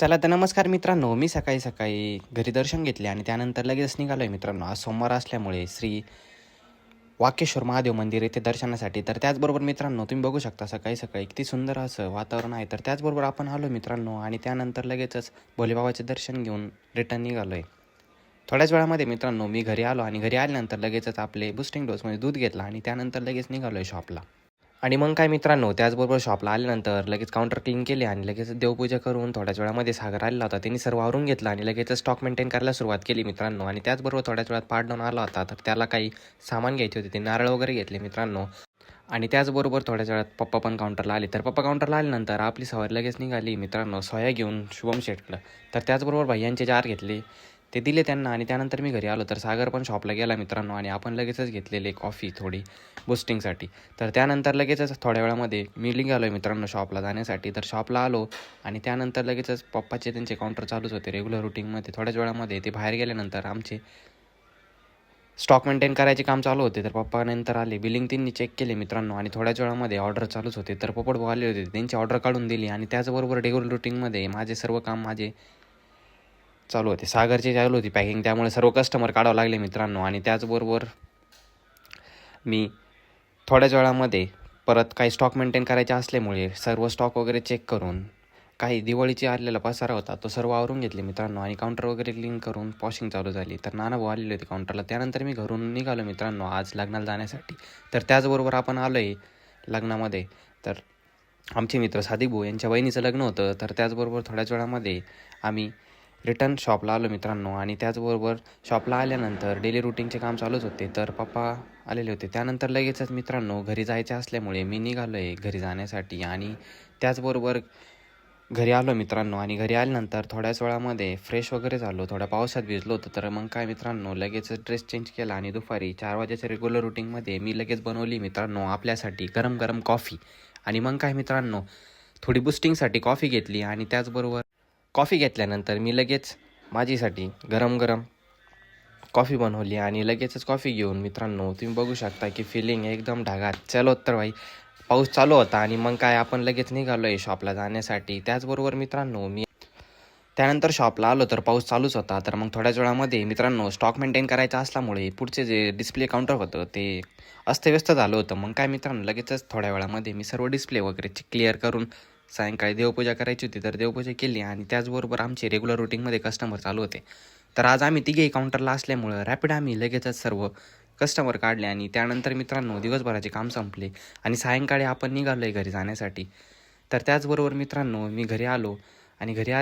चला तर नमस्कार मित्रांनो, मी सकाळी घरी दर्शन घेतले आणि त्यानंतर लगेच निघालो आहे मित्रांनो. आज सोमवार असल्यामुळे श्री वाकेश्वर महादेव मंदिर येथे दर्शनासाठी. तर त्याचबरोबर मित्रांनो, तुम्ही बघू शकता सकाळी किती सुंदर असं वातावरण आहे. तर त्याचबरोबर आपण आलो मित्रांनो आणि त्यानंतर लगेचच भोलेबाबाचे दर्शन घेऊन रिटर्न निघालो आहे. थोड्याच वेळामध्ये मित्रांनो मी घरी आलो आणि घरी आल्यानंतर लगेचच आपले बूस्टिंग डोसमध्ये दूध घेतला आणि त्यानंतर लगेच निघालो आहे शॉपला. आणि मग काय मित्रांनो, त्याचबरोबर शॉपला आल्यानंतर लगेच काउंटर क्लीन केले आणि लगेच देवपूजा करून थोड्याच वेळामध्ये सागर आलेला होता. त्यांनी सर्व आवरून घेतलं आणि लगेच स्टॉक मेंटेन करायला सुरुवात केली मित्रांनो. आणि त्याचबरोबर थोड्याच वेळात पार्ट डाऊन आला होता, तर त्याला काही सामान घ्यायचे होते. ते नारळ वगैरे घेतले मित्रांनो. आणि त्याचबरोबर थोड्याच वेळात पप्पा पण काउंटरला आले. तर पप्पा काउंटरला आल्यानंतर आपली सवारी लगेच निघाली मित्रांनो सोया घेऊन शुभम शेटकडं. तर त्याचबरोबर भैयांचे जार घेतले, ते दिले त्यांना आणि त्यानंतर मी घरी आलो. तर सागर पण शॉपला गेला मित्रांनो आणि आपण लगेचच घेतलेली कॉफी थोडी बूस्टिंगसाठी. तर त्यानंतर लगेचच थोड्या वेळामध्ये मी निघालो आहे मित्रांनो शॉपला जाण्यासाठी. तर शॉपला आलो आणि त्यानंतर लगेचच पप्पाचे त्यांचे काउंटर चालूच होते रेग्युलर रुटीनमध्ये. थोड्याच वेळामध्ये ते बाहेर गेल्यानंतर आमचे स्टॉक मेंटेन करायचे काम चालू होते. तर पप्पा नंतर आले, बिलिंग त्यांनी चेक केले मित्रांनो आणि थोड्याच वेळामध्ये ऑर्डर चालूच होते. तर पोपट भाऊ आले होते, त्यांची ऑर्डर काढून दिली आणि त्याचबरोबर रेग्युलर रुटीनमध्ये माझे सर्व काम चालू होते. सागरची चालू होती पॅकिंग, त्यामुळे सर्व कस्टमर काढावं लागले मित्रांनो. आणि त्याचबरोबर मी थोड्याच वेळामध्ये परत काही स्टॉक मेंटेन करायचे असल्यामुळे सर्व स्टॉक वगैरे चेक करून काही दिवाळीची आलेला पसारा होता तो सर्व आवरून घेतले मित्रांनो. आणि काउंटर वगैरे क्लीन करून पॉशिंग चालू झाली. तर नाना भाऊ आलेले होते काउंटरला. त्यानंतर मी घरून निघालो मित्रांनो आज लग्नाला जाण्यासाठी. तर त्याचबरोबर आपण आलो आहे लग्नामध्ये. तर आमचे मित्र सादिक भाऊ यांच्या बहिणीचं लग्न होतं. तर त्याचबरोबर थोड्याच वेळामध्ये आम्ही रिटर्न शॉपला आलो मित्रांनो. आणि त्याचबरोबर शॉपला आल्यानंतर डेली रुटीनचे काम चालूच होते. तर पप्पा आलेले होते. त्यानंतर लगेचच मित्रांनो घरी जायचे असल्यामुळे मी निघालो आहे घरी जाण्यासाठी. आणि त्याचबरोबर घरी आलो मित्रांनो आणि घरी आल्यानंतर थोड्याच वेळामध्ये फ्रेश वगैरे झालो. थोड्या पावसात भिजलो होतो. तर मग काय मित्रांनो लगेच ड्रेस चेंज केला आणि दुपारी 4 वाजेच्या रेग्युलर रुटीनमध्ये मी लगेच बनवली मित्रांनो आपल्यासाठी गरम गरम कॉफी. आणि मग काय मित्रांनो थोडी बूस्टिंगसाठी कॉफी घेतली आणि त्याचबरोबर कॉफी घेतल्यानंतर मी लगेच माझीसाठी गरम गरम कॉफी बनवली आणि लगेचच कॉफी घेऊन मित्रांनो तुम्ही बघू शकता की फिलिंग एकदम ढगात. चलो तर भाई, पाऊस चालू होता आणि मग काय आपण लगेच निघालो आहे शॉपला जाण्यासाठी. त्याचबरोबर मित्रांनो मी त्यानंतर शॉपला आलो तर पाऊस चालूच होता. तर मग थोड्याच वेळामध्ये मित्रांनो स्टॉक मेंटेन करायचा असल्यामुळे पुढचे जे डिस्प्ले काउंटर होतं ते अस्तव्यस्त झालं होतं. मग काय मित्रांनो लगेचच थोड्या वेळामध्ये मी सर्व डिस्प्ले वगैरे क्लिअर करून सायंकाळी देवपूजा करायची होती. तर देवपूजा केली आणि त्याचबरोबर आमचे रेग्युलर रुटीनमध्ये कस्टमर चालू होते. तर आज आम्ही तिघेही काउंटरला असल्यामुळं रॅपिड आम्ही लगेचच सर्व कस्टमर काढले आणि त्यानंतर मित्रांनो दिवसभराचे काम संपले आणि सायंकाळी आपण निघालो आहे घरी जाण्यासाठी. तर त्याचबरोबर मित्रांनो मी घरी आलो आणि घरी